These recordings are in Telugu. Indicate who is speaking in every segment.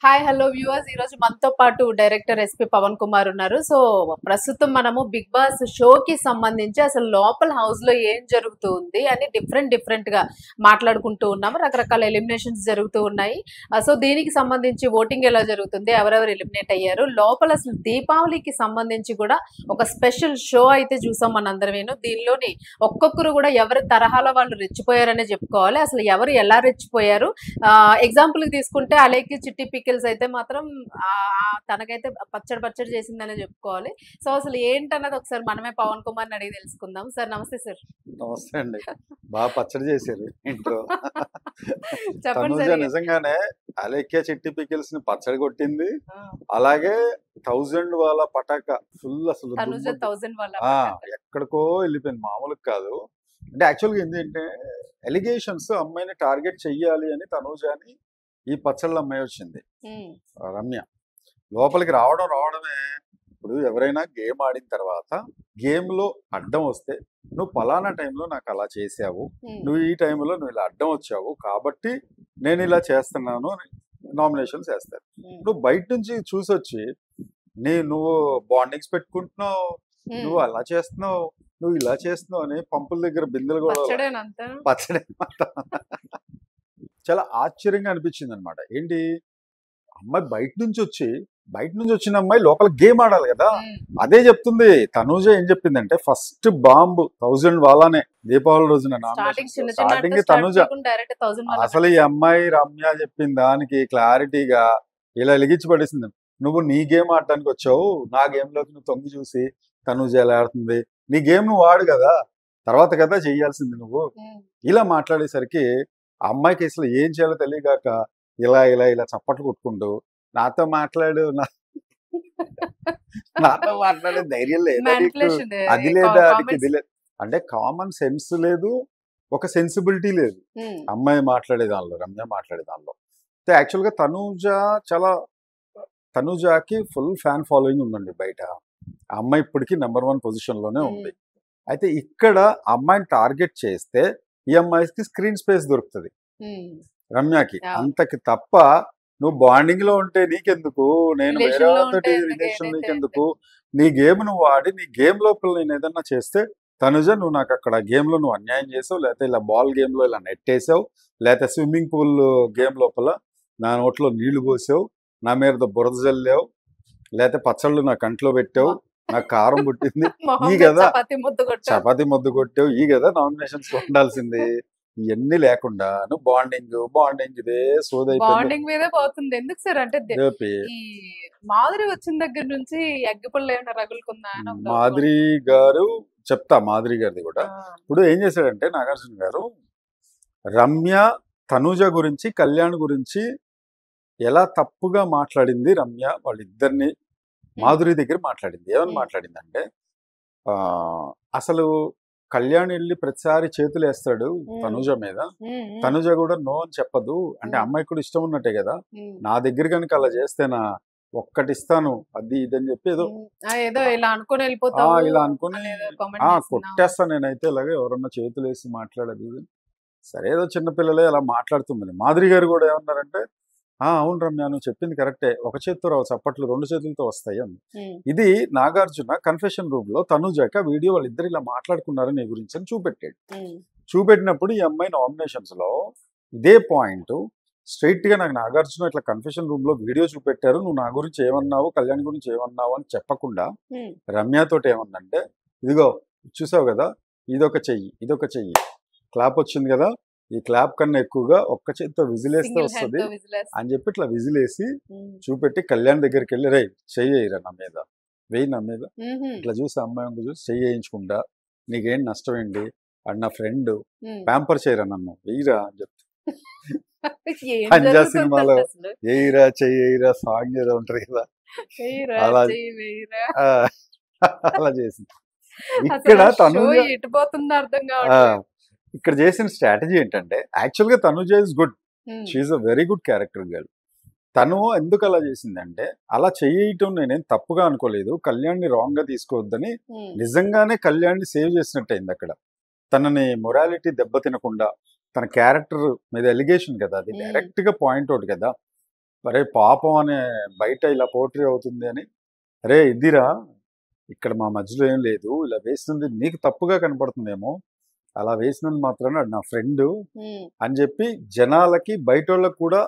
Speaker 1: హాయ్ హలో వ్యూవర్స్, ఈ రోజు మనతో పాటు డైరెక్టర్ ఎస్పి పవన్ కుమార్ ఉన్నారు. సో ప్రస్తుతం మనము బిగ్ బాస్ షోకి సంబంధించి అసలు లోపల హౌస్ లో ఏం జరుగుతూ ఉంది అని డిఫరెంట్ గా మాట్లాడుకుంటూ ఉన్నాము. రకరకాల ఎలిమినేషన్స్ జరుగుతూ ఉన్నాయి. సో దీనికి సంబంధించి ఓటింగ్ ఎలా జరుగుతుంది, ఎవరెవరు ఎలిమినేట్ అయ్యారు, లోపల అసలు దీపావళికి సంబంధించి కూడా ఒక స్పెషల్ షో అయితే చూసాం మనందరమేను. దీనిలోని ఒక్కొక్కరు కూడా ఎవరి తరహాలో వాళ్ళు రెచ్చిపోయారనే చెప్పుకోవాలి. అసలు ఎవరు ఎలా రెచ్చిపోయారు, ఎగ్జాంపుల్ తీసుకుంటే అలేకి చిట్టి పికిల్స్ అయితే మాత్రం తనకైతే పచ్చడి చేసిందనే చెప్పుకోవాలి. సో అసలు ఏంటన్నది ఒకసారి మనమే పవన్ కుమార్ అడిగి తెలుసుకుందాం. సార్ నమస్తే. సార్
Speaker 2: నమస్తే అండి. బాగా పచ్చడి చేశారు ఇంట్లో.
Speaker 1: చెప్పండి
Speaker 2: తనుజ
Speaker 1: సార్.
Speaker 2: నిజంగానే అలేఖ్య చిట్టి పికిల్స్ ని పచ్చడి కొట్టింది. అలాగే 1000 వాళ్ళ పటాక ఫుల్ అసలు
Speaker 1: తనుజ 1000 వాళ్ళ
Speaker 2: ఎక్కడికో వెళ్ళిపోయింది, మామూలుగా కాదు. అంటే యాక్చువల్గా ఏంటంటే ఎలిగేషన్స్ అమ్మాయిని టార్గెట్ చెయ్యాలి అని తనుజని ఈ పచ్చళ్ళ అమ్మాయి వచ్చింది రమ్య. లోపలికి రావడమే. ఇప్పుడు ఎవరైనా గేమ్ ఆడిన తర్వాత గేమ్ లో అడ్డం వస్తే నువ్వు పలానా టైంలో నాకు అలా చేసావు, నువ్వు ఈ టైంలో నువ్వు ఇలా అడ్డం వచ్చావు కాబట్టి నేను ఇలా చేస్తున్నాను అని నామినేషన్స్ వేస్తారు. నువ్వు బయట నుంచి చూసొచ్చి నువ్వు బాండింగ్స్ పెట్టుకుంటున్నావు, నువ్వు అలా చేస్తున్నావు, నువ్వు ఇలా చేస్తున్నావు అని పంపుల దగ్గర బిందెలు కూడా పచ్చడి చాలా ఆశ్చర్యంగా అనిపించింది అనమాట. ఏంటి అమ్మాయి బయట నుంచి వచ్చిన అమ్మాయి లోపల గేమ్ ఆడాలి కదా, అదే చెప్తుంది. తనూజ ఏం చెప్పిందంటే ఫస్ట్ బాంబు 1000 వాళ్ళనే దీపావళి రోజున స్టార్టింగ్ తనూజ. అసలు ఈ అమ్మాయి రమ్య చెప్పిన దానికి క్లారిటీగా ఇలా ఎలిగించి పడేసింది. నువ్వు నీ గేమ్ ఆడటానికి వచ్చావు, నా గేమ్ లోకి నువ్వు తొంగి చూసి తనూజ ఎలా ఆడుతుంది, నీ గేమ్ నువ్వు ఆడు కదా, తర్వాత కదా చెయ్యాల్సింది నువ్వు. ఇలా మాట్లాడేసరికి ఆ అమ్మాయికి అసలు ఏం చేయాలో తెలియగాక ఇలా ఇలా ఇలా చప్పట్లు కొట్టుకుంటూ నాతో మాట్లాడే ధైర్యం లేదా, అది లేదా, ఇది లేదు అంటే కామన్ సెన్స్ లేదు, ఒక సెన్సిబిలిటీ లేదు అమ్మాయి మాట్లాడే దానిలో, రమ్య మాట్లాడే దానిలో. యాక్చువల్గా తనుజాకి ఫుల్ ఫ్యాన్ ఫాలోయింగ్ ఉందండి బయట. ఆ అమ్మాయి ఇప్పటికీ నెంబర్ 1 పొజిషన్లోనే ఉంది. అయితే ఇక్కడ అమ్మాయిని టార్గెట్ చేస్తే ఈ అమ్మాయికి స్క్రీన్ స్పేస్ దొరుకుతుంది రమ్యకి. అంతకి తప్ప నువ్వు బాండింగ్ లో ఉంటే నీకెందుకు, నేను వేరే వాళ్ళతోటి రిలేషన్ నీకెందుకు, నీ గేమ్ నువ్వు ఆడి నీ గేమ్ లోపల నేను ఏదన్నా చేస్తే తనుజ నువ్వు నాకు అక్కడ గేమ్ లో నువ్వు అన్యాయం చేసావు, లేకపోతే ఇలా బాల్ గేమ్ లో ఇలా నెట్టేసావు, లేకపోతే స్విమ్మింగ్ పూల్ గేమ్ లోపల నా నోట్లో నీళ్లు పోసావు, నా మీద బురద జల్లావు, లేకపోతే పచ్చళ్ళు నా కంట్లో పెట్టావు, నాకు కారం పుట్టింది, ఈ కదా చపాతి ముద్దు కొట్టావు, ఈ కదా నామినేషన్స్ ఉండాల్సింది. ఇవన్నీ లేకుండా నువ్వు బాండింగ్ ఇదే
Speaker 1: బాండింగ్ మీదే పోతుంది. ఎందుకు సార్ అంటే మాధురి వచ్చిన దగ్గర నుంచి అగ్గిపుల్ల ఏమైనా రగులుకుందా?
Speaker 2: మాధురి గారు చెప్తా, మాధురి గారిది కూడా. ఇప్పుడు ఏం చేశాడంటే నాగార్జున గారు రమ్య తనుజ గురించి కళ్యాణ్ గురించి ఎలా తప్పుగా మాట్లాడింది రమ్య వాళ్ళిద్దరిని మాధురి దగ్గర మాట్లాడింది. ఏమని మాట్లాడిందంటే అసలు కళ్యాణ్ వెళ్ళి ప్రతిసారి చేతులు వేస్తాడు తనుజ మీద, తనుజ కూడా నో అని చెప్పదు, అంటే అమ్మాయికి కూడా ఇష్టం ఉన్నట్టే కదా, నా దగ్గర కనుక అలా చేస్తేనా ఒక్కటి ఇస్తాను అది ఇదని చెప్పి ఏదో ఇలా అనుకుని కొట్టేస్తాను నేనైతే, ఇలాగే ఎవరన్నా చేతులు వేసి మాట్లాడదు. సరే ఏదో చిన్నపిల్లలే అలా మాట్లాడుతుందని. మాధురి గారు కూడా ఏమన్నారంటే అవును రమ్య నువ్వు చెప్పింది కరెక్టే, ఒక చేతితో రావు చప్పట్లు 2 చేతులతో వస్తాయి అని. ఇది నాగార్జున కన్ఫెషన్ రూమ్ లో తనుజాక వీడియో వాళ్ళిద్దరు ఇలా మాట్లాడుకున్నారు నీ గురించి అని చూపెట్టాడు. చూపెట్టినప్పుడు ఈ అమ్మాయి నామినేషన్స్ లో ఇదే పాయింట్ స్ట్రైట్ గా నాకు నాగార్జున ఇట్లా కన్ఫెషన్ రూమ్ లో వీడియో చూపెట్టారు, నువ్వు నా గురించి ఏమన్నావు కళ్యాణ్ గురించి ఏమన్నావు అని చెప్పకుండా రమ్యతోటి ఏమన్నంటే, ఇదిగో చూసావు కదా, ఇదొక చెయ్యి క్లాప్ వచ్చింది కదా, ఈ క్లాప్ కన్నా ఎక్కువగా ఒక్క చేతితో విజిలేస్తే వస్తుంది అని చెప్పి ఇట్లా విజిలేసి చూపెట్టి కళ్యాణ్ దగ్గరికి వెళ్ళి రే చెయ్యరా నా మీద, వెయ్యి నా మీద, ఇట్లా చూసి అమ్మాయి చూసి చెయ్యి వేయించుకుంటా, నీకేం నష్టం ఏంటి, అది నా ఫ్రెండ్, ప్యాంపర్ చేయరా నన్ను, వెయ్యిరా అని చెప్తే పంజా సినిమాలో ఎయిరా చెయ్యిరా సాంగ్ ఏదో ఉంటారు కదా, అలా చేసింది. ఇక్కడ ఇక్కడ చేసిన స్ట్రాటజీ ఏంటంటే యాక్చువల్గా Tanuja is good, she a very good character girl. తను ఎందుకు అలా చేసిందంటే అలా చేయటం నేనేం తప్పుగా అనుకోలేదు, కళ్యాణ్ని రాంగ్ గా తీసుకోవద్దని నిజంగానే కళ్యాణ్ని సేవ్ చేసినట్టు అయింది అక్కడ. తనని మొరాలిటీ దెబ్బతినకుండా తన క్యారెక్టర్ మీద ఎలిగేషన్ కదా, అది డైరెక్ట్ గా పాయింట్ అవుట్ కదా, అరే పాపం అనే బయట ఇలా పోట్రీ అవుతుంది అని, అరే ఇదిరా ఇక్కడ మా మధ్యలో ఏం లేదు, ఇలా వేసినది నీకు తప్పుగా కనపడుతుందేమో, అలా వేసినందు మాత్రాన నా ఫ్రెండ్ అని చెప్పి జనాలకి బయటోళ్ళకి కూడా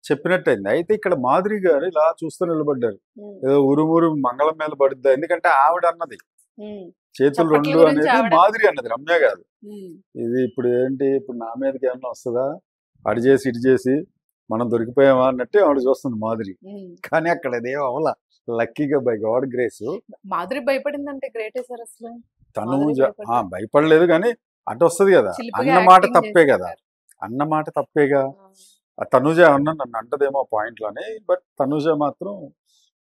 Speaker 2: చెప్పినట్టయింది. అయితే ఇక్కడ మాధురి గారు ఇలా చూస్తూ నిలబడ్డారు. ఏదో ఉరుమురు మంగళం మీద పడుద్దా, ఎందుకంటే ఆవిడ అన్నది చేతులు
Speaker 1: చప్పట్ల
Speaker 2: 2
Speaker 1: గురించి
Speaker 2: అనేది
Speaker 1: ఆవిడ
Speaker 2: మాధురి అన్నది, రమ్య కాదు. ఇది ఇప్పుడు ఏంటి, ఇప్పుడు నా మీదకి ఏమన్నా వస్తుందా, అటు చేసి ఇటు చేసి మనం దొరికిపోయామా అన్నట్టు ఆవిడ చూస్తుంది మాధురి. కానీ అక్కడ అదేం అవలా, లక్కీగా బై గాడ్ గ్రేస్
Speaker 1: మాధురి భయపడిందంటే గ్రేటే సార్ అసలు.
Speaker 2: తను
Speaker 1: మాధురి భయపడింది.
Speaker 2: భయపడలేదు. కానీ అటు వస్తుంది కదా,
Speaker 1: చిలిపిగా
Speaker 2: అన్న మాట
Speaker 1: యాక్టింగ్
Speaker 2: తప్పే కదా,
Speaker 1: చేసేసారు.
Speaker 2: అన్న మాట తప్పేగా. ఆ తనుజ అన్న నన్ను అంటదేమో పాయింట్లోనే, బట్ తనుజ మాత్రం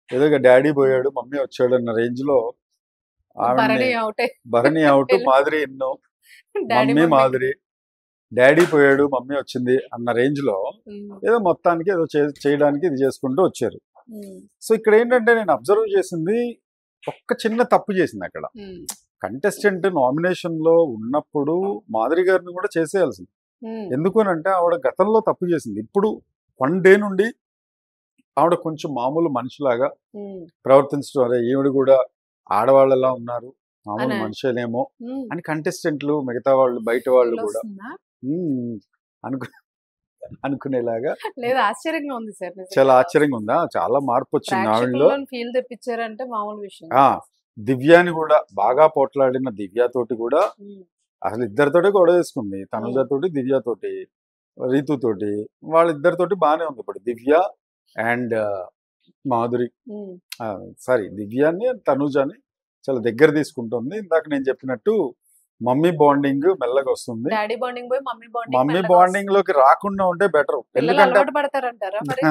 Speaker 2: ఏదో డాడీ పోయాడు మమ్మీ వచ్చాడు అన్న రేంజ్ లో ఆవిడని,
Speaker 1: భరణి అవుటే
Speaker 2: భరణి అవుట్, మాధురి ఎన్నో,
Speaker 1: daddy
Speaker 2: mummy
Speaker 1: mummy.
Speaker 2: Madhuri, daddy పోయాడు మమ్మీ వచ్చింది అన్న రేంజ్ లో ఏదో మొత్తానికి ఏదో చేయడానికి ఇది చేసుకుంటూ వచ్చారు. సో ఇక్కడ ఏంటంటే నేను అబ్జర్వ్ చేసింది ఒక్క చిన్న తప్పు చేసింది అక్కడ. కంటెస్టెంట్ నామినేషన్ లో ఉన్నప్పుడు మాధురి గారిని కూడా చేసేయాల్సింది. ఎందుకు అంటే ఆవిడ గతంలో తప్పు చేసింది. ఇప్పుడు 1 డే నుండి ఆవిడ కొంచెం మామూలు మనిషిలాగా ప్రవర్తించడం, అరే ఈవిడ కూడా ఆడవాళ్ళలా ఉన్నారు, మామూలు
Speaker 1: అనే.
Speaker 2: మనుషులేమో అని కంటెస్టెంట్లు మిగతా వాళ్ళు బయట వాళ్ళు కూడా
Speaker 1: వస్తుందా?
Speaker 2: అనుకు అనుకునేలాగా
Speaker 1: లేదు, ఆశ్చర్యంగా ఉంది సార్.
Speaker 2: చాలా ఆశ్చర్యంగా ఉందా, చాలా మార్పు వచ్చింది ఆవిడలో.
Speaker 1: ఫీల్ తెప్పించారంటే మామూలు విషయం.
Speaker 2: దివ్యాని కూడా బాగా పోట్లాడిన దివ్యతోటి కూడా అసలు ఇద్దరితోటి గొడవ వేసుకుంది, తనుజతోటి దివ్యతోటి రీతుతోటి, వాళ్ళిద్దరితోటి బాగానే ఉంది. ఇప్పుడు దివ్య అండ్ మాధురి, సారీ దివ్యాని తనుజని చాలా దగ్గర తీసుకుంటుంది. ఇందాక నేను చెప్పినట్టు మమ్మీ బాండింగ్ మెల్లగా వస్తుంది.
Speaker 1: డాడీ బాండింగ్ పోయి మమ్మీ
Speaker 2: మమ్మీ
Speaker 1: బాండింగ్
Speaker 2: బాండింగ్ లోకి రాకుండా ఉంటే బెటర్.
Speaker 1: పిల్లలు
Speaker 2: ఎందుకంటే
Speaker 1: అలవాటు పడతారంటారా మరి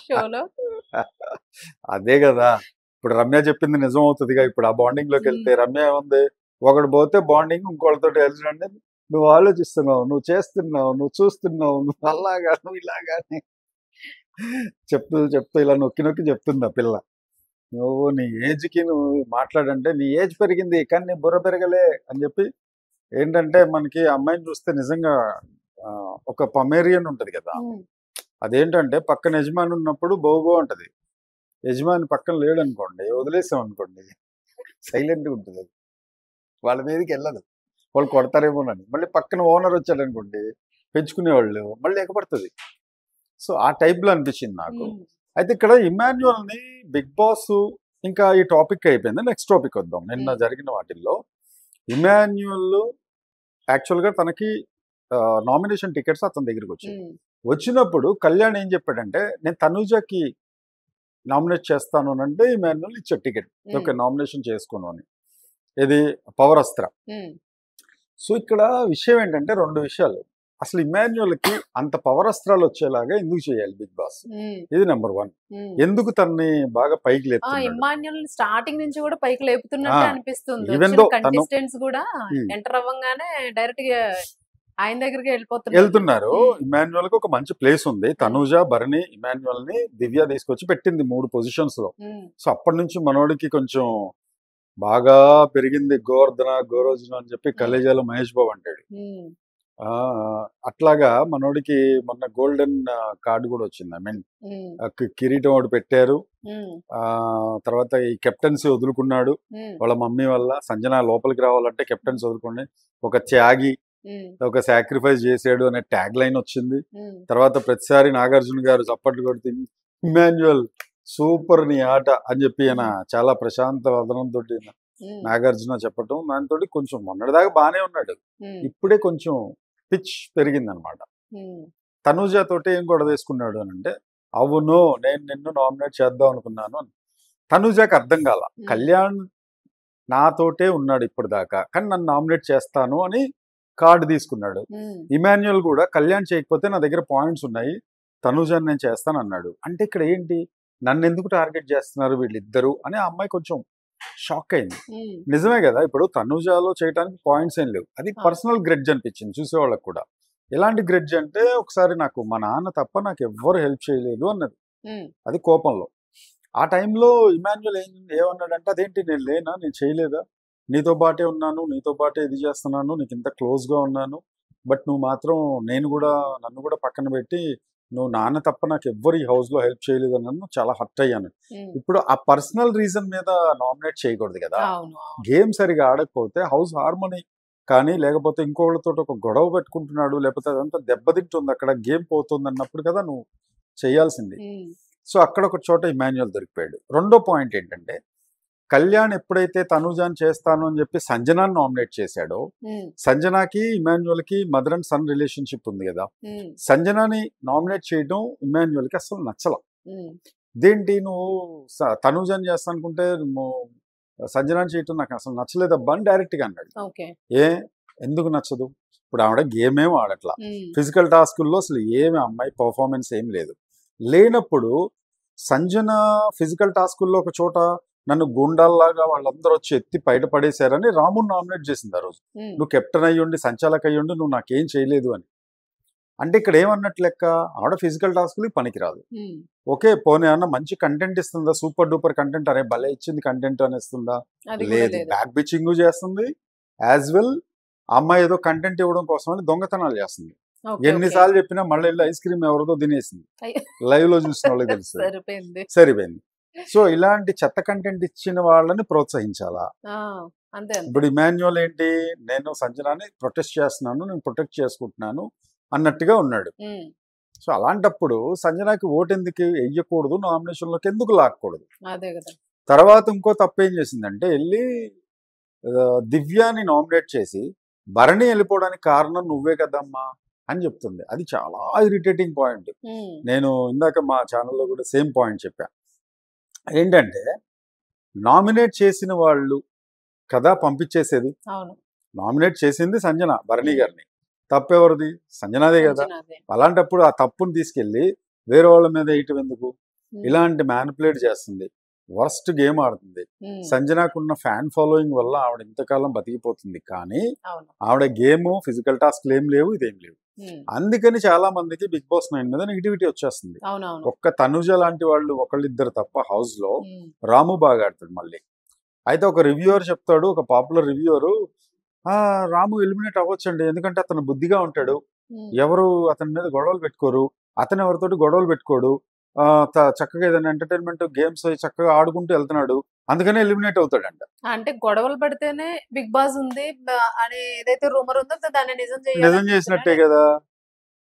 Speaker 1: షోలో?
Speaker 2: అదే కదా, ఇప్పుడు రమ్య చెప్పింది నిజం అవుతుందిగా. ఇప్పుడు ఆ బాండింగ్ లోకి వెళ్తే రమ్య ఏముంది, ఒకడు పోతే బాండింగ్ ఇంకోటితో వెళ్తుంటే నువ్వు ఆలోచిస్తున్నావు, నువ్వు చేస్తున్నావు, నువ్వు చూస్తున్నావు, నువ్వు అలాగా నువ్వు ఇలాగానే చెప్తూ చెప్తూ ఇలా నొక్కి నొక్కి చెప్తుంది ఆ పిల్ల. నువ్వు నీ ఏజ్కి నువ్వు మాట్లాడంటే నీ ఏజ్ పెరిగింది కానీ నీ బుర్ర పెరగలే అని చెప్పి. ఏంటంటే మనకి అమ్మాయిని చూస్తే నిజంగా ఒక పమేరియన్ ఉంటది కదా, అదేంటంటే పక్కన యజమాని ఉన్నప్పుడు బోబో ఉంటది, యజమాని పక్కన లేడు అనుకోండి, వదిలేసాం అనుకోండి, సైలెంట్గా ఉంటుంది. అది వాళ్ళ మీదకి వెళ్ళదు, వాళ్ళు కొడతారేమోనని. మళ్ళీ పక్కన ఓనర్ వచ్చాడు అనుకోండి, పెంచుకునేవాళ్ళు, మళ్ళీ ఎగపడుతుంది. సో ఆ టైప్లో అనిపించింది నాకు. అయితే ఇక్కడ ఇమాన్యువల్ని బిగ్ బాస్ ఇంకా ఈ టాపిక్ అయిపోయింది, నెక్స్ట్ టాపిక్ వద్దాం. నిన్న జరిగిన వాటిల్లో ఇమాన్యువల్ యాక్చువల్గా తనకి నామినేషన్ టికెట్స్ అతని దగ్గరికి వచ్చినప్పుడు కళ్యాణ్ ఏం చెప్పాడంటే, నేను తనుజకి నామినేట్ చేస్తాను అని అంటే ఇమాన్యువల్ ఇచ్చే టికెట్, ఓకే నామినేషన్ చేసుకోను అని. ఇది పవర్ అస్త్ర. సో ఇక్కడ విషయం ఏంటంటే 2 విషయాలు. అసలు ఇమాన్యువల్కి అంత పవర్ అస్త్రాలు వచ్చేలాగా ఎందుకు చేయాలి బిగ్ బాస్, ఇది నెంబర్ 1. ఎందుకు తనని బాగా పైకి లేపుతున్నాడు?
Speaker 1: ఇమాన్యుల్ స్టార్టింగ్ నుంచి కూడా పైకి లేపుతున్నట్టు అనిపిస్తుంది.
Speaker 2: Even though
Speaker 1: కంటెస్టెంట్స్ కూడా ఎంటర్ అవ్వగానే డైరెక్ట్ గా ఆయన దగ్గరికి
Speaker 2: వెళ్తున్నారు. ఇమాన్యువల్ కి ఒక మంచి ప్లేస్ ఉంది. తనుజ, భరణి, ఇమాన్యువల్ ని దివ్య తీసుకొచ్చి పెట్టింది 3 పొజిషన్స్ లో. సో అప్పటి నుంచి మనోడికి కొంచెం బాగా పెరిగింది. గోరోజున అని చెప్పి కలేజాలో మహేష్ బాబు అంటాడు. అట్లాగా మనోడికి మొన్న గోల్డెన్ కార్డు కూడా వచ్చింది. ఐ మీన్ కిరీటం ఒకటి పెట్టారు. తర్వాత ఈ కెప్టెన్సీ వదులుకున్నాడు వాళ్ళ మమ్మీ వల్ల. సంజన లోపలికి రావాలంటే కెప్టెన్సీ వదులుకుని ఒక త్యాగి, ఒక సాక్రిఫైస్ చేసాడు అనే ట్యాగ్ లైన్ వచ్చింది. తర్వాత ప్రతిసారి నాగార్జున గారు చప్పట్లు కొడుతూ ఇమాన్యువల్ సూపర్ నీ ఆట అని చెప్పి ఆయన చాలా ప్రశాంత వదనంతో నాగార్జున చెప్పటం, దాంతో కొంచెం మొన్నటిదాకా బాగానే ఉన్నాడు. ఇప్పుడే కొంచెం పిచ్ పెరిగింది అనమాట. తనుజ తోటి ఏం గొడవ వేసుకున్నాడు అని అంటే, అవును నేను నిన్ను నామినేట్ చేద్దాం అనుకున్నాను అని. తనుజకి అర్థం కాల, కళ్యాణ్ నాతోటే ఉన్నాడు ఇప్పుడు దాకా కానీ నన్ను నామినేట్ చేస్తాను అని కార్డు తీసుకున్నాడు. ఇమాన్యువల్ కూడా కళ్యాణ్ చేయకపోతే నా దగ్గర పాయింట్స్ ఉన్నాయి, తనుజని నేను చేస్తాను అన్నాడు. అంటే ఇక్కడ ఏంటి, నన్ను ఎందుకు టార్గెట్ చేస్తున్నారు వీళ్ళిద్దరు అని ఆ అమ్మాయి కొంచెం షాక్ అయింది. నిజమే కదా, ఇప్పుడు తనుజాలో చేయడానికి పాయింట్స్ ఏం లేవు, అది పర్సనల్ గ్రెడ్జ్ అనిపించింది చూసేవాళ్ళకి కూడా. ఎలాంటి గ్రెడ్జ్ అంటే, ఒకసారి నాకు మా నాన్న తప్ప నాకు ఎవ్వరు హెల్ప్ చేయలేదు అన్నది, అది కోపంలో. ఆ టైంలో ఇమాన్యువల్ ఏమన్నాడంటే, అదేంటి నేను లేనా, నేను చేయలేదా, నీతో పాటే ఉన్నాను, నీతో పాటే ఇది చేస్తున్నాను, నీకు ఇంత క్లోజ్గా ఉన్నాను, బట్ నువ్వు మాత్రం నన్ను కూడా పక్కన పెట్టి నువ్వు నాన్న తప్ప నాకు ఎవ్వరు ఈ హౌస్ లో హెల్ప్ చేయలేదు అన్నాను, చాలా హర్ట్ అయ్యాను.
Speaker 1: ఉమ్,
Speaker 2: ఇప్పుడు ఆ పర్సనల్ రీజన్ మీద నామినేట్ చేయకూడదు కదా.
Speaker 1: అవును అవును.
Speaker 2: గేమ్ సరిగా ఆడకపోతే హౌస్ హార్మోని కానీ, లేకపోతే ఇంకోళ్ళతో ఒక గొడవ పెట్టుకుంటున్నాడు, లేకపోతే అదంతా దెబ్బతింటుంది, అక్కడ గేమ్ పోతుంది అన్నప్పుడు కదా నువ్వు చేయాల్సింది.
Speaker 1: ఉమ్,
Speaker 2: సో అక్కడ ఒక చోట ఇమాన్యుయల్ దొరికిపోయాడు. రెండో పాయింట్ ఏంటంటే, కళ్యాణ్ ఎప్పుడైతే తనూజాని చేస్తాను అని చెప్పి సంజనాని నామినేట్ చేశాడో,
Speaker 1: ఉమ్,
Speaker 2: సంజనాకి ఇమాన్యుయల్కి మదర్ అండ్ సన్ రిలేషన్షిప్ ఉంది కదా,
Speaker 1: ఉమ్,
Speaker 2: సంజనాని నామినేట్ చేయడం ఇమాన్యుయల్కి అసలు నచ్చల.
Speaker 1: ఉమ్,
Speaker 2: ఇదేంటి నువ్వు తనూజాని చేస్తా అనుకుంటే నువ్వు సంజనాని చేయటం నాకు అసలు నచ్చలేదబ్బా అని డైరెక్ట్గా అన్నాడు.
Speaker 1: ఓకే.
Speaker 2: ఏ ఎందుకు నచ్చదు? ఇప్పుడు ఆవిడ గేమ్ ఏం ఆడట్లా,
Speaker 1: ఉమ్,
Speaker 2: ఫిజికల్ టాస్కుల్లో అసలు ఏమి అమ్మాయి పర్ఫార్మెన్స్ ఏం లేదు. లేనప్పుడు సంజన ఫిజికల్ టాస్కుల్లో ఒక చోట నన్ను గుండాల్లాగా వాళ్ళందరూ వచ్చి ఎత్తి బయట పడేశారని రాముని నామినేట్ చేసింది ఆ రోజు.
Speaker 1: ఉమ్,
Speaker 2: నువ్వు కెప్టెన్ అయ్యుండి, సంచాలక్ అయ్యుండి నువ్వు నాకేం చేయలేదు అని. అంటే ఇక్కడ ఏమన్నట్టు లెక్క, ఆవిడ ఫిజికల్ టాస్క్లకి పనికిరాదు.
Speaker 1: ఉమ్,
Speaker 2: ఓకే, పోనీ అన్న మంచి కంటెంట్ ఇస్తుందా, సూపర్ డూపర్ కంటెంట్, అరే భలే ఇచ్చింది కంటెంట్ అని ఇస్తుందా?
Speaker 1: అది కూడా
Speaker 2: లేదు,
Speaker 1: లేదు.
Speaker 2: బ్యాక్ బిచ్చింగ్ చేస్తుంది. యాజ్ వెల్ అమ్మాయి ఏదో కంటెంట్ ఇవ్వడం కోసం అని దొంగతనాలు చేస్తుంది.
Speaker 1: Okay okay.
Speaker 2: ఎన్నిసార్లు చెప్పినా మళ్ళీ వెళ్ళి ఐస్ క్రీమ్ ఎవరిదో తినేసింది.
Speaker 1: అయ్యో.
Speaker 2: లైవ్ లో చూసిన వాళ్ళకి తెలుసు.
Speaker 1: సరిపోయింది.
Speaker 2: సరిపోయింది. సో ఇలాంటి చెత్త కంటెంట్ ఇచ్చిన వాళ్ళని ప్రోత్సహించాలా?
Speaker 1: ఆ, అంతే అంతే.
Speaker 2: ఇప్పుడు ఇమాన్యుయల్ ఏంటి, నేను సంజనాని ప్రొటెస్ట్ చేస్తున్నాను, నేను ప్రొటెక్ట్ చేసుకుంటున్నాను అన్నట్టుగా ఉన్నాడు.
Speaker 1: ఉమ్,
Speaker 2: సో అలాంటప్పుడు సంజనాకి ఓటు ఎందుకు వెయ్యకూడదు, నామినేషన్లోకి ఎందుకు లాక్కూడదు?
Speaker 1: అదే కదా.
Speaker 2: తర్వాత ఇంకో తప్పు ఏం చేసిందంటే, వెళ్ళి దివ్యాని నామినేట్ చేసి భరణి వెళ్ళిపోవడానికి కారణం నువ్వే కదమ్మా అని చెప్తుంది. అది చాలా ఇరిటేటింగ్ పాయింట్.
Speaker 1: ఉమ్,
Speaker 2: నేను ఇందాక మా ఛానల్లో కూడా సేమ్ పాయింట్ చెప్పా. ఏంటంటే, నామినేట్ చేసిన వాళ్ళు కదా పంపించేసేది.
Speaker 1: అవును.
Speaker 2: నామినేట్ చేసింది సంజన భరణి గారిని, తప్పెవరిది? సంజనాదే కదా.
Speaker 1: సంజనాదే.
Speaker 2: అలాంటప్పుడు ఆ తప్పుని తీసుకెళ్ళి వేరే వాళ్ళ మీద వేయటం ఎందుకు?
Speaker 1: ఉమ్,
Speaker 2: ఇలాంటి మ్యానిపులేట్ చేస్తుంది, వర్స్ట్ గేమ్ ఆడుతుంది.
Speaker 1: ఉమ్,
Speaker 2: సంజనాకున్న ఫ్యాన్ ఫాలోయింగ్ వల్ల ఆవిడ ఇంతకాలం బతికిపోతుంది, కానీ
Speaker 1: అవును.
Speaker 2: ఆవిడ గేమ్ ఫిజికల్ టాస్క్లు ఏం లేవు, ఇదేం లేవు.
Speaker 1: ఉమ్,
Speaker 2: అందుకని చాలా మందికి బిగ్ బాస్ 9 మీద నెగిటివిటీ వచ్చేస్తుంది.
Speaker 1: అవునవును.
Speaker 2: ఒక్క తనుజ లాంటి వాళ్ళు ఒకళ్ళిద్దరు తప్ప హౌస్ లో
Speaker 1: ఉమ్,
Speaker 2: రాము బాగా ఆడతాడు మళ్ళీ. అయితే ఒక రివ్యూవర్ చెప్తాడు, ఒక పాపులర్ రివ్యూవరు, రాము ఎలిమినేట్ అవ్వచ్చండి, ఎందుకంటే అతను బుద్ధిగా ఉంటాడు,
Speaker 1: ఉమ్,
Speaker 2: ఎవరు అతని మీద గొడవలు పెట్టుకోరు, అతను ఎవరితోటి గొడవలు పెట్టుకోడు, చక్కగా ఏదైనా ఎంటర్టైన్మెంట్ గేమ్స్ చక్కగా ఆడుకుంటూ వెళ్తున్నాడు, అందుకనే ఎలిమినేట్ అవుతాడంట.
Speaker 1: అంటే గొడవలు పడితేనే బిగ్ బాస్ ఉంది అని ఏదైతే రూమర్ ఉందో దాన్ని నిజం
Speaker 2: నిజం
Speaker 1: చేయాలని
Speaker 2: చేసినట్టే కదా,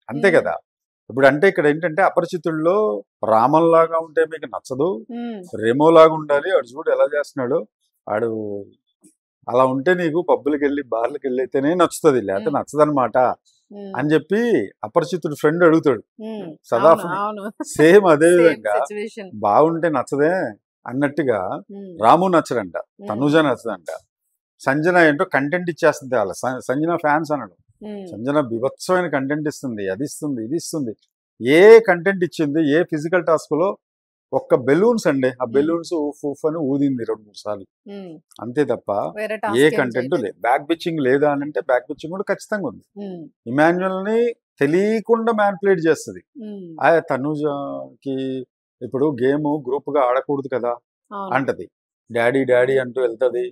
Speaker 2: అంతే
Speaker 1: ఉమ్,
Speaker 2: కదా. ఇప్పుడు అంటే ఇక్కడ ఏంటంటే, అపరిచితుల్లో రామన్లాగా ఉంటే మీకు నచ్చదు,
Speaker 1: ఉమ్,
Speaker 2: రెమోలాగా ఉండాలి, ఆడు చూడు ఎలా చేస్తున్నాడు, ఆడు అలా ఉంటే నీకు పబ్బులకి వెళ్ళి బార్లకి వెళ్ళి అయితేనే నచ్చుతుంది, లేకపోతే
Speaker 1: ఉమ్,
Speaker 2: నచ్చదనమాట
Speaker 1: ఉమ్,
Speaker 2: అని చెప్పి అపరిచితుడు ఫ్రెండ్ అడుగుతాడు
Speaker 1: ఉమ్, అవును
Speaker 2: సదాఫ్ని.
Speaker 1: అవును.
Speaker 2: సేమ్ అదే
Speaker 1: సేమ్
Speaker 2: విధంగా
Speaker 1: సిచ్యువేషన్.
Speaker 2: బాగుంటే నచ్చదే అన్నట్టుగా
Speaker 1: ఉమ్,
Speaker 2: రాము నచ్చడంట,
Speaker 1: ఉమ్,
Speaker 2: తనుజ నచ్చదంట. సంజన ఏంటో కంటెంట్ ఇచ్చేస్తుంది, వాళ్ళ సంజన ఫ్యాన్స్ అనడు.
Speaker 1: ఉమ్,
Speaker 2: సంజన బీభత్సమైన కంటెంట్ ఇస్తుంది, అది ఇస్తుంది, ఇది ఇస్తుంది. ఏ కంటెంట్ ఇచ్చింది, ఏ ఫిజికల్ టాస్క్ లో ఒక్క బెలూన్స్ అండి, ఆ
Speaker 1: ఉమ్,
Speaker 2: బెలూన్స్ ఊఫ్ అని ఊదింది 2-3 సార్లు,
Speaker 1: ఉమ్,
Speaker 2: అంతే తప్ప
Speaker 1: వేరే
Speaker 2: ఏ
Speaker 1: టాస్క్ ఏం
Speaker 2: కంటెంట్
Speaker 1: చేయలేదు.
Speaker 2: లేదు. బ్యాక్ బిచ్చింగ్ లేదా అని అంటే, బ్యాక్ బిచ్చింగ్ కూడా ఖచ్చితంగా ఉంది.
Speaker 1: ఉమ్,
Speaker 2: ఇమాన్యుయల్ ని తెలియకుండా మ్యానిపులేట్ చేస్తుంది.
Speaker 1: ఉమ్,
Speaker 2: ఆ తనుజకి ఇప్పుడు గేమ్ గ్రూప్ గా ఆడకూడదు కదా
Speaker 1: అవును.
Speaker 2: అంటది, డాడీ డాడీ అంటూ వెళ్తది,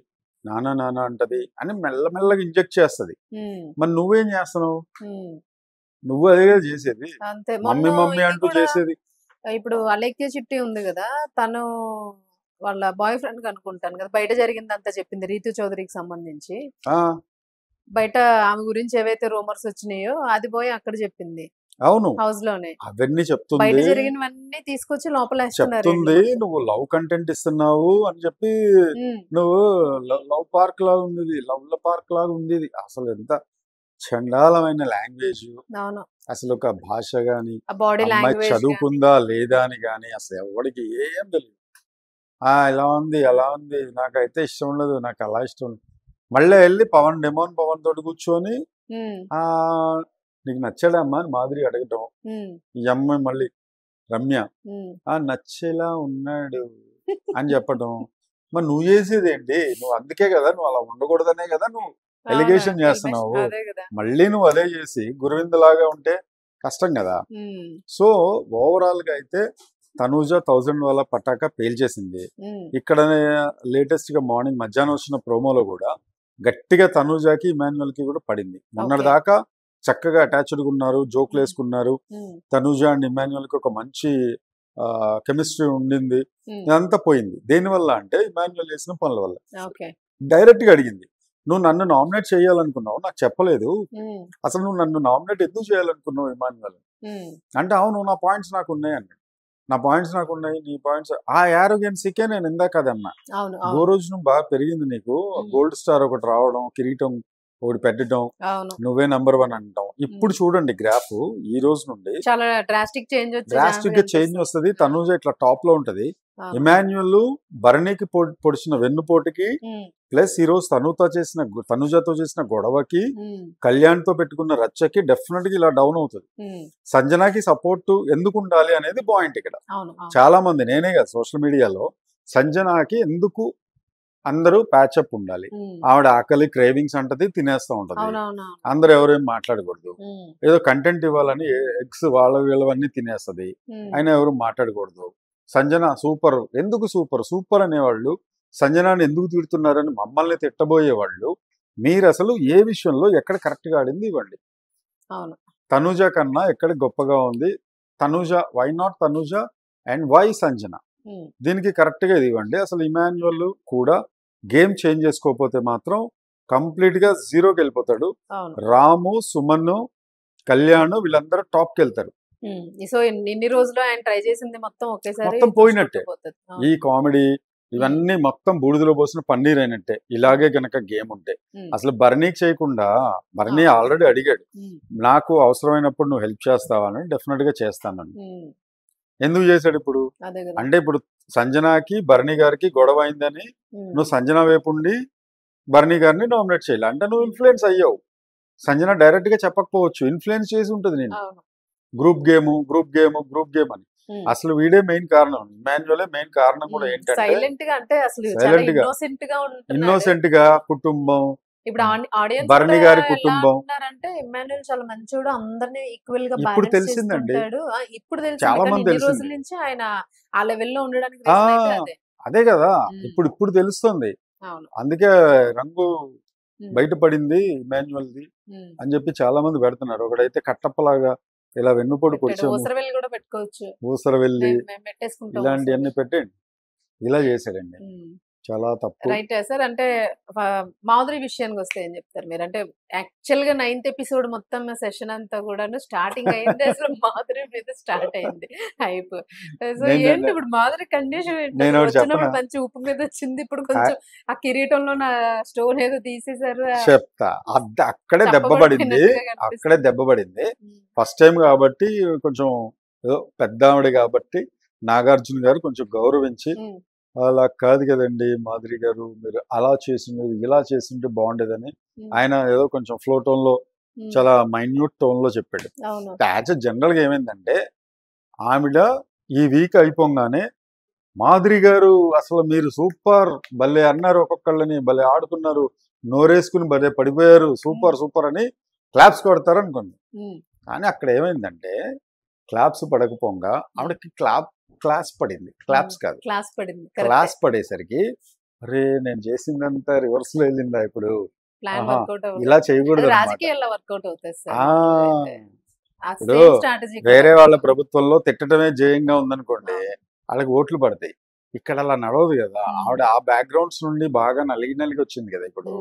Speaker 2: నానా నానా అంటది అని మెల్లమెల్లగా ఇంజెక్ట్ చేస్తుంది.
Speaker 1: ఉమ్,
Speaker 2: మరి నువ్వేం చేస్తున్నావు?
Speaker 1: ఉమ్,
Speaker 2: నువ్వు అదే కదా చేసేది,
Speaker 1: అంతే. మొన్న
Speaker 2: మమ్మీ మమ్మీ
Speaker 1: ఇది
Speaker 2: అంటూ
Speaker 1: కూడా
Speaker 2: చేసేది.
Speaker 1: ఇప్పుడు అలేఖ్య చిట్టి ఉంది కదా, తను వాళ్ళ బాయ్ ఫ్రెండ్ కి అనుకుంటాను కదా బయట జరిగిందంతా చెప్పింది, రీతు చౌదరికి సంబంధించి.
Speaker 2: ఆ
Speaker 1: బయట ఆమె గురించి ఏవైతే రూమర్స్ వచ్చినాయో అది పోయి అక్కడ చెప్పింది,
Speaker 2: అవును,
Speaker 1: హౌస్ లోనే.
Speaker 2: అవన్నీ
Speaker 1: బయట
Speaker 2: చెప్తుంది.
Speaker 1: జరిగినవన్నీ తీసుకొచ్చి లోపల వేస్తున్నారు వీళ్ళు
Speaker 2: చెప్తుంది
Speaker 1: మొత్తం.
Speaker 2: నువ్వు లవ్ కంటెంట్ ఇస్తున్నావు అని చెప్పి,
Speaker 1: ఉమ్,
Speaker 2: నువ్వు లవ్ పార్క్ లాగా ఉంది ఇది, లవ్ పార్క్ లాగా ఉంది ఇది. అసలు ఎంత చండాలమైన లాంగ్వేజ్,
Speaker 1: అవును.
Speaker 2: అసలు ఒక భాష గాని,
Speaker 1: ఆ బాడీ
Speaker 2: అమ్మాయి
Speaker 1: లాంగ్వేజ్ కానీ.
Speaker 2: చదువుకుందా లేదా అని కానీ అసలు ఎవరికి ఏం తెలియదు. ఇలా ఉంది అలా ఉంది, నాకైతే ఇష్టం ఉండదు, నాకు అలా ఇష్టం ఉండదు. మళ్ళీ వెళ్ళి డెమోన్ పవన్ తోటి కూర్చొని,
Speaker 1: ఉమ్,
Speaker 2: ఆ నీకు నచ్చాడమ్మా అని మాదిరి అడగటం,
Speaker 1: ఉమ్,
Speaker 2: ఈ అమ్మాయి మళ్ళీ రమ్య
Speaker 1: ఉమ్.
Speaker 2: నచ్చేలా ఉన్నాడు అని చెప్పటం. మరి నువ్వు చేసేది ఏంటి? నువ్వు అందుకే కదా, నువ్వు అలా ఉండకూడదనే కదా నువ్వు
Speaker 1: అవును,
Speaker 2: ఎలిగేషన్ చేస్తున్నావు.
Speaker 1: అదే కదా.
Speaker 2: మళ్ళీ నువ్వు అదే చేసి గురువిందలాగా ఉంటే కష్టం కదా.
Speaker 1: ఉమ్,
Speaker 2: సో ఓవరాల్ గా అయితే తనూజ 1000 వాళ్ళ పటాకా పేల్చేసింది.
Speaker 1: ఉమ్,
Speaker 2: ఇక్కడ లేటెస్ట్ గా మార్నింగ్ మధ్యాహ్నం వచ్చిన ప్రోమోలో కూడా గట్టిగా తనూజకి ఇమాన్యుయల్ కి కూడా పడింది. మొన్నటి
Speaker 1: ఓకే.
Speaker 2: దాకా చక్కగా అటాచ్డ్గా ఉన్నారు, జోకులు వేసుకున్నారు. తనుజ అండ్ ఇమాన్యుయల్ కి ఒక మంచి కెమిస్ట్రీ ఉండింది. ఇదంతా పోయింది. దేనివల్ల అంటే ఇమాన్యుయల్ చేసిన పనుల వల్ల. డైరెక్ట్ గా అడిగింది, నువ్వు నన్ను నామినేట్ చేయాలనుకున్నావు, నాకు చెప్పలేదు, అసలు నువ్వు నన్ను నామినేట్ ఎందుకు చేయాలనుకున్నావు ఇమాన్యుయల్ అంటే, అవును నా పాయింట్స్ నాకు ఉన్నాయి అన్నాడు. నా పాయింట్స్ నాకు ఉన్నాయి, నీ పాయింట్స్, ఆ యారోగెన్సీకే నేను ఇందాక అదన్నా. ఓ రోజు నువ్వు బాగా పెరిగింది, నీకు గోల్డ్ స్టార్ ఒకటి రావడం, కిరీటం ఒకటి పెట్టడం, నువ్వే నంబర్ 1 అంటాం. ఇప్పుడు చూడండి గ్రాఫ్, ఈ రోజు నుండి
Speaker 1: చాలా డ్రాస్టిక్
Speaker 2: గా చేంజ్ వస్తుంది. తనూజ ఇట్లా టాప్ లో ఉంటది. ఇమాన్యుయల్ భరణికి పొడిచిన వెన్నుపోటుకి ప్లస్ ఈ రోజు తనుజతో చేసిన గొడవకి, కళ్యాణ్ తో పెట్టుకున్న రచ్చకి డెఫినెట్ గా ఇలా డౌన్ అవుతుంది. సంజనాకి సపోర్ట్ ఎందుకు ఉండాలి అనేది పాయింట్ ఇక్కడ. చాలా మంది, నేనే కదా సోషల్ మీడియాలో, సంజనాకి ఎందుకు అందరూ ప్యాచప్ ఉండాలి, ఆవిడ ఆకలి క్రేవింగ్స్ అంటది, తినేస్తూ ఉంటది, అందరు ఎవరేం మాట్లాడకూడదు, ఏదో కంటెంట్ ఇవ్వాలని ఎగ్స్ వీళ్ళవన్నీ తినేస్తది, అయినా ఎవరు మాట్లాడకూడదు. సంజన సూపర్, ఎందుకు సూపర్ అనేవాళ్ళు సంజనాన్ని ఎందుకు తిడుతున్నారని మమ్మల్ని తిట్టబోయేవాళ్ళు, మీరు అసలు ఏ విషయంలో ఎక్కడ కరెక్ట్ గా ఆడింది ఇవ్వండి. తనుజ కన్నా ఎక్కడ గొప్పగా ఉంది Tanuja, why not Tanuja and why Sanjana, దీనికి కరెక్ట్ గా ఇది ఇవ్వండి. అసలు ఇమాన్యుయల్ కూడా గేమ్ చేంజ్ చేసుకోకపోతే మాత్రం కంప్లీట్ గా జీరోకి వెళ్ళిపోతాడు. రాము, సుమన్, కళ్యాణ్ వీళ్ళందరూ టాప్ కి వెళ్తారు.
Speaker 1: సో ఇన్ని రోజులు ఆయన ట్రై చేసింది మొత్తం
Speaker 2: పోయినట్టే. ఈ కామెడీ ఇవన్నీ మొత్తం బూడిదలో పోసిన పన్నీర్ అయినట్టే. ఇలాగే గనక గేమ్ ఉంటే అసలు భరణికి చేయకుండా, భరణి ఆల్రెడీ అడిగాడు, నాకు అవసరమైనప్పుడు నువ్వు హెల్ప్ చేస్తావా అని. డెఫినెట్ గా చేస్తానని. ఎందుకు చేశాడు ఇప్పుడు అంటే, ఇప్పుడు సంజనాకి భరణి గారికి గొడవ అయిందని నువ్వు సంజన వైపు ఉండి భరణి గారిని నామినేట్ చేయాలి అంటే నువ్వు ఇన్ఫ్లుయెన్స్ అయ్యావు. సంజన డైరెక్ట్ గా చెప్పకపోవచ్చు, ఇన్ఫ్లుయెన్స్ చేసి ఉంటుంది నేను, గ్రూప్ గేమ్ అని. అసలు వీడే మెయిన్ కారణం, ఇమాన్యుయలే మెయిన్ కారణం కూడా ఏంటంటే, ఇన్నోసెంట్ గా కుటుంబం, భరణి గారి కుటుంబం
Speaker 1: చాలా మంచివాడు, అందరినీ ఈక్వల్ గా
Speaker 2: ఇప్పుడు తెలిసిందండి.
Speaker 1: ఇప్పుడు
Speaker 2: చాలా మంది
Speaker 1: రోజుల నుంచి ఆయన ఆ లెవెల్లో ఉండడానికి
Speaker 2: అదే కదా ఇప్పుడు తెలుస్తుంది. అందుకే రంగు బయటపడింది ఇమాన్యుయల్ది అని చెప్పి చాలా మంది పెడుతున్నారు. ఒకడైతే కట్టప్పలాగా ఇలా వెన్నుపోటు పొడిచాము, ఊసరవెల్లి ఇలాంటివన్నీ పెట్టండి, ఇలా చేశాడండి. చాలా తప్పు.
Speaker 1: Right sir. అంటే మాధురి విషయానికి వస్తే ఏం చెప్తారు మీరు? అంటే యాక్చువల్ గా 9th ఎపిసోడ్ మొత్తం సెషన్ అంతా కూడా స్టార్టింగ్ అయింది అసలు మాధురి మీద స్టార్ట్ అయింది హైప్. సో ఏంటి ఇప్పుడు మాధురి కండిషన్ వచ్చినప్పుడు మంచి ఉప్పు మీద వచ్చింది, ఇప్పుడు కొంచెం ఆ కిరీటంలో నా స్టోన్ ఏదో తీసేసారు.
Speaker 2: చెప్తా, అక్కడే దెబ్బ పడింది. ఫస్ట్ టైం కాబట్టి కొంచెం ఏదో పెద్ద ఆవిడ కాబట్టి నాగార్జున గారు కొంచెం గౌరవించి, అలా కాదు కదండి మాధురి గారు, మీరు అలా చేసింది ఇలా చేసింటే బాగుండేదని ఆయన ఏదో కొంచెం ఫ్లో టోన్ లో, చాలా మైన్యూట్ టోన్ లో చెప్పాడు. యాక్చువల్ జనరల్ గా ఏమైందంటే, ఆవిడ ఈ వీక్ అయిపోగానే మాధురి గారు అసలు మీరు సూపర్, భలే అన్నారు, ఒక్కొక్కళ్ళని భలే ఆడుకున్నారు, నోరేసుకుని భలే పడిపోయారు, సూపర్ అని క్లాప్స్ కొడతారు అనుకోండి. కానీ అక్కడ ఏమైందంటే, క్లాప్స్ పడకపోగా ఆవిడకి క్లాస్ పడింది, క్లాస్ పడేసరికి అరే నేను చేసిందంతా రివర్స్ లో వెళ్ళిందా, ఇప్పుడు ఇలా చేయకూడదు. ఇప్పుడు వేరే వాళ్ళ ప్రభుత్వంలో తిట్టడమే జయంగా ఉందనుకోండి, వాళ్ళకి ఓట్లు పడతాయి. ఇక్కడ అలా నడవదు కదా. ఆవిడ ఆ బ్యాక్గ్రౌండ్స్ నుండి బాగా నలిగి వచ్చింది కదా, ఇప్పుడు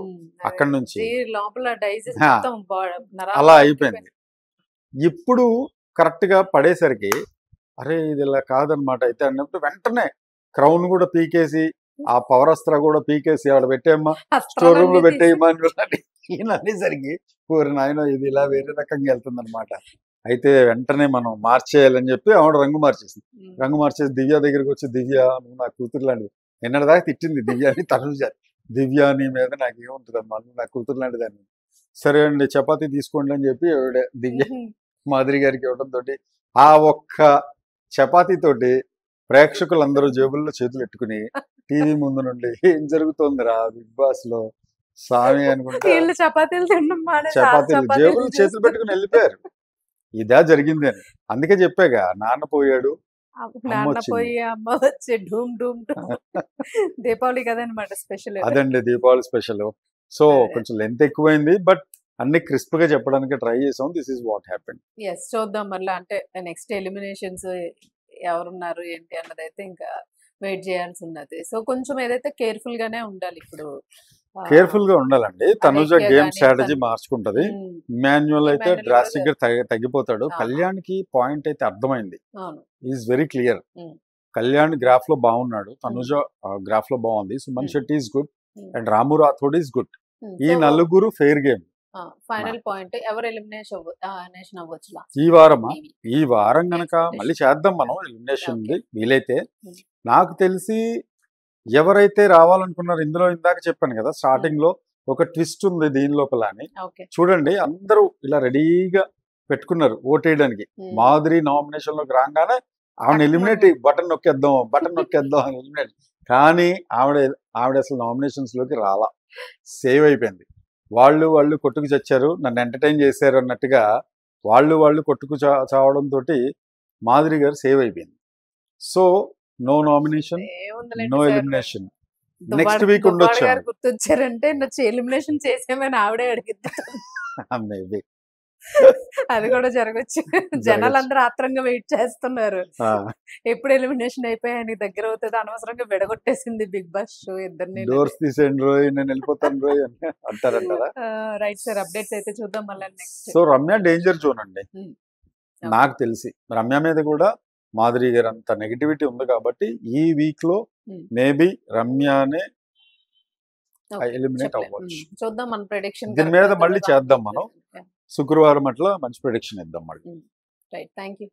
Speaker 2: అక్కడ నుంచి అలా అయిపోయింది. ఇప్పుడు కరెక్ట్ గా పడేసరికి అరే ఇది ఇలా కాదనమాట అయితే అన్నప్పుడు వెంటనే క్రౌన్ కూడా పీకేసి, ఆ పవరస్త్ర కూడా పీకేసి ఆవిడ పెట్టేమ్మా, స్టోర్ రూమ్ లో పెట్టేయమ్మా ఈయన అనేసరికి ఊరి నాయన ఇది ఇలా వేరే రకంగా వెళ్తుంది అనమాట. అయితే వెంటనే మనం మార్చేయాలని చెప్పి ఆవిడ రంగు మార్చేసి దివ్య దగ్గరికి వచ్చి, దివ్య నువ్వు నా కూతురు లాంటిది, నిన్నటిదాకా తిట్టింది దివ్యాని తనుజ, దివ్య నీ మీద నాకు ఏముంటుందమ్మా, నువ్వు నా కూతురు లాంటిదాన్ని, సరే అండి చపాతీ తీసుకోండి అని చెప్పి దివ్య మాధురి గారికి ఇవ్వడంతో ఆ ఒక్క చపాతీతోటి ప్రేక్షకులందరూ జేబుల్లో చేతులు పెట్టుకుని టీవీ ముందు నుండి ఏం జరుగుతోందిరా బిగ్ బాస్ లో స్వామి అనుకుంటే చపాతీలు జేబులు చేతులు పెట్టుకుని వెళ్ళిపోయారు. ఇదా జరిగింది అని. అందుకే చెప్పాగా, నాన్న పోయాడు
Speaker 1: దీపావళి కదనమాట స్పెషల్.
Speaker 2: అదండి దీపావళి స్పెషల్. సో కొంచెం లెంత్ ఎక్కువైంది, బట్ అన్ని క్రిస్ప్ గా చెప్పడానికి ట్రై చేసాం. This is what happened.
Speaker 1: Yes, చూద్దాం మళ్ళీ అంటే నెక్స్ట్ ఎలిమినేషన్స్ ఎవరున్నారు ఏంటి అన్నది అయితే ఇంకా వెయిట్ చేయాల్సి ఉన్నది. సో కొంచెం ఏదైతే కేర్ఫుల్ గానే ఉండాలి ఇప్పుడు.
Speaker 2: కేర్ఫుల్ గా ఉండాలండి. తనుజ
Speaker 1: అలేఖ్య
Speaker 2: గేమ్
Speaker 1: గానీ
Speaker 2: స్ట్రాటజీ మార్చుకుంటది.
Speaker 1: ఉమ్,
Speaker 2: ఇమాన్యుయల్ అయితే
Speaker 1: ఇమాన్యుల్ కూడా
Speaker 2: డ్రాస్టిక్ గా తగ్గిపోతాడు.
Speaker 1: అవును
Speaker 2: కళ్యాణ్కి పాయింట్ అయితే అర్థమైంది.
Speaker 1: అవును.
Speaker 2: Is very clear.
Speaker 1: Um,
Speaker 2: Kalyan graph లో బాగున్నాడు.
Speaker 1: ఉమ్,
Speaker 2: తనుజ గ్రాఫ్ లో బాగుంది. Suman
Speaker 1: um,
Speaker 2: Shetty is good
Speaker 1: um,
Speaker 2: and Ramu Rathod is good. ఈ
Speaker 1: సో
Speaker 2: నలుగురు ఫెయిర్ గేమ్.
Speaker 1: ఫైనల్ పాయింట్ ఎవరు ఎలిమినేషన్ అవ్వచ్చు లాస్ట్
Speaker 2: ఈ వారమా?
Speaker 1: మేబీ
Speaker 2: ఈ వారం
Speaker 1: మీ
Speaker 2: గనక మళ్ళీ
Speaker 1: ఎక్స్పెక్టేషన్.
Speaker 2: చేద్దాం మనం ఎలిమినేషన్
Speaker 1: ఓకే.
Speaker 2: వీలైతే. నాకు తెలిసి ఎవరైతే రావాలనుకున్నారు, ఇందులో ఇందాక చెప్పాను కదా స్టార్టింగ్ లో ఒక ట్విస్ట్ ఉంది దీని లోపల అని.
Speaker 1: ఓకే.
Speaker 2: చూడండి, అందరూ ఇలా రెడీగా పెట్టుకున్నారు ఓటేయడానికి. మాధురి నామినేషన్ లోకి రాగానే ఆవిడ ఎలిమినేట్ బటన్ నొక్కేద్దాం అని ఎలిమినేట్. కానీ ఆవిడ అసలు నామినేషన్స్ లోకి రాలా, సేవ్ అయిపోయింది. వాళ్ళు కొట్టుకు చచ్చారు, నన్ను ఎంటర్టైన్ చేశారు అన్నట్టుగా వాళ్ళు కొట్టుకు చావడంతో మాధురి గారు సేవ్ అయిపోయింది. సో నో నామినేషన్,
Speaker 1: ఏముందిలేండి
Speaker 2: no
Speaker 1: sir,
Speaker 2: elimination.
Speaker 1: Duvvada
Speaker 2: next week
Speaker 1: Duvvada
Speaker 2: ఉండొచ్చు
Speaker 1: గారు గుర్తొచ్చారంటే ఎలిమినేషన్ చేసేమని ఆవిడే అడిగిద్ది.
Speaker 2: మేబీ.
Speaker 1: అది కూడా జరగచ్చు. జనాలందరూ ఆత్రంగా వెయిట్ చేస్తున్నారు ఎప్పుడు ఎలిమినేషన్ అయిపోయి ఆయన దగ్గర అవుతుంది. అనవసరంగా విడగొట్టేసింది బిగ్ బాస్ షో ఇద్దరిని.
Speaker 2: డోర్స్ తీసేయండి రోయ్, నేను వెళ్ళిపోతాను రోయ్ అని అంటారంటారా?
Speaker 1: రైట్ సార్, అప్డేట్స్ అయితే చూద్దాం మళ్ళీ next.
Speaker 2: So Ramya danger zone అండి నాకు తెలిసి. రమ్య మీద కూడా మాధురి గారు అంత నెగిటివిటీ ఉంది కాబట్టి ఈ వీక్ లో మేబీ రమ్యనే ఎలిమినేట్ అవ్వచ్చు.
Speaker 1: చూద్దాం మన ప్రెడిక్షన్.
Speaker 2: దీని మీద మళ్ళీ చేద్దాం మనం. శుక్రవారం అట్లా మంచి ప్రెడిక్షన్ ఇద్దాం మళ్ళీ.
Speaker 1: Right, thank you.